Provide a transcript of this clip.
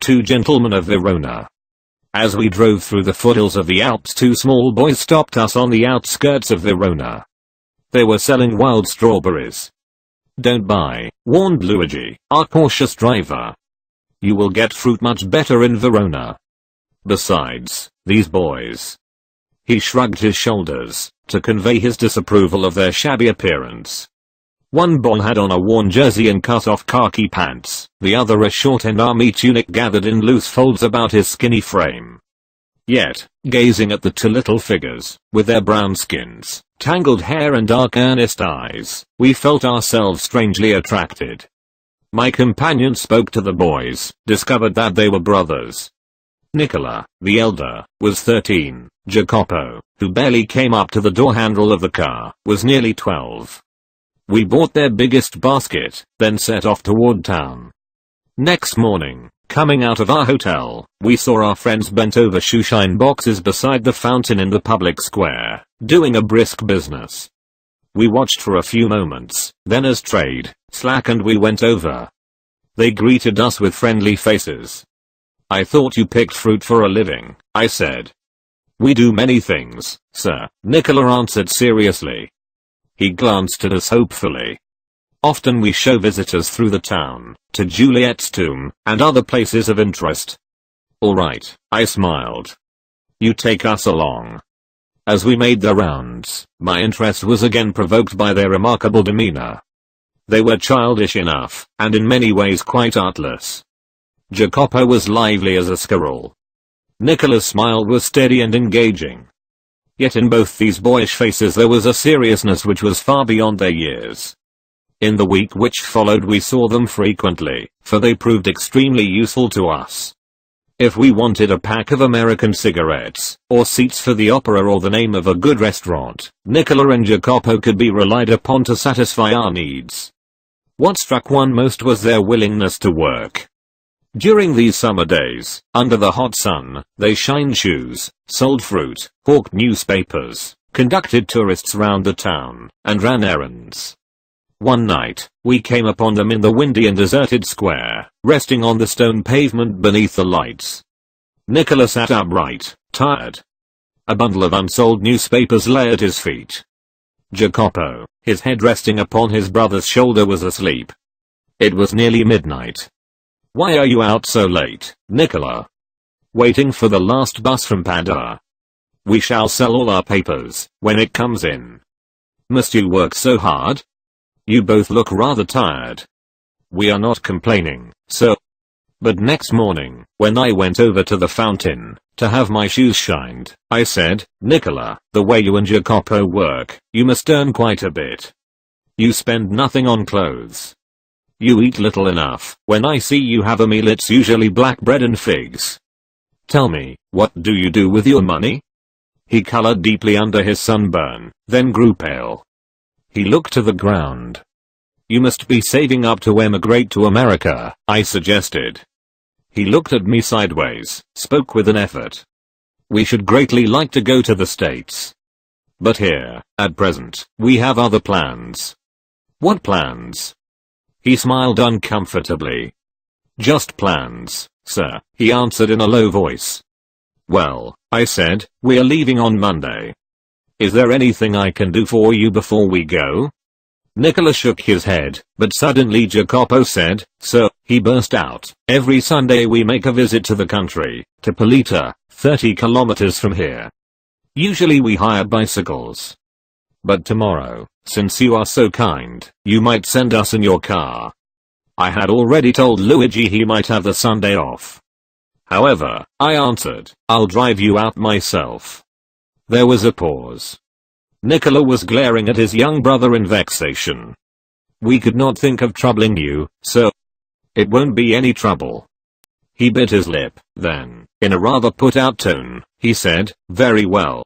two gentlemen of Verona. As we drove through the foothills of the Alps, two small boys stopped us on the outskirts of Verona. They were selling wild strawberries. "Don't buy," warned Luigi, our cautious driver. "You will get fruit much better in Verona. Besides, these boys." He shrugged his shoulders to convey his disapproval of their shabby appearance. One boy had on a worn jersey and cut-off khaki pants, the other a short-end army tunic gathered in loose folds about his skinny frame. Yet, gazing at the two little figures, with their brown skins, tangled hair and dark earnest eyes, we felt ourselves strangely attracted. My companion spoke to the boys, discovered that they were brothers. Nicola, the elder, was 13, Jacopo, who barely came up to the door handle of the car, was nearly 12. We bought their biggest basket, then set off toward town. Next morning, coming out of our hotel, we saw our friends bent over shoeshine boxes beside the fountain in the public square, doing a brisk business. We watched for a few moments, then as trade slackened we went over. They greeted us with friendly faces. "I thought you picked fruit for a living," I said. "We do many things, sir," Nicola answered seriously. He glanced at us hopefully. "Often we show visitors through the town, to Juliet's tomb, and other places of interest." "All right," I smiled. "You take us along." As we made the rounds, my interest was again provoked by their remarkable demeanor. They were childish enough, and in many ways quite artless. Jacopo was lively as a squirrel. Nicola's smile was steady and engaging. Yet in both these boyish faces there was a seriousness which was far beyond their years. In the week which followed we saw them frequently, for they proved extremely useful to us. If we wanted a pack of American cigarettes, or seats for the opera or the name of a good restaurant, Nicola and Jacopo could be relied upon to satisfy our needs. What struck one most was their willingness to work. During these summer days, under the hot sun, they shined shoes, sold fruit, hawked newspapers, conducted tourists round the town, and ran errands. One night, we came upon them in the windy and deserted square, resting on the stone pavement beneath the lights. Nicola sat upright, tired. A bundle of unsold newspapers lay at his feet. Jacopo, his head resting upon his brother's shoulder, was asleep. It was nearly midnight. "Why are you out so late, Nicola?" "Waiting for the last bus from Padua. We shall sell all our papers when it comes in." "Must you work so hard? You both look rather tired." "We are not complaining, sir." But next morning, when I went over to the fountain to have my shoes shined, I said, "Nicola, the way you and Jacopo work, you must earn quite a bit. You spend nothing on clothes. You eat little enough. When I see you have a meal it's usually black bread and figs. Tell me, what do you do with your money?" He colored deeply under his sunburn, then grew pale. He looked to the ground. "You must be saving up to emigrate to America," I suggested. He looked at me sideways, spoke with an effort. "We should greatly like to go to the States. But here, at present, we have other plans." "What plans?" He smiled uncomfortably. "Just plans, sir," he answered in a low voice. "Well," I said, "we are leaving on Monday. Is there anything I can do for you before we go?" Nicola shook his head, but suddenly Jacopo said, "Sir," he burst out, "every Sunday we make a visit to the country, to Polita, 30 kilometers from here. Usually we hire bicycles. But tomorrow, since you are so kind, you might send us in your car." I had already told Luigi he might have the Sunday off. "However," I answered, "I'll drive you out myself." There was a pause. Nicola was glaring at his young brother in vexation. "We could not think of troubling you, sir." "It won't be any trouble." He bit his lip, then, in a rather put-out tone, he said, "Very well,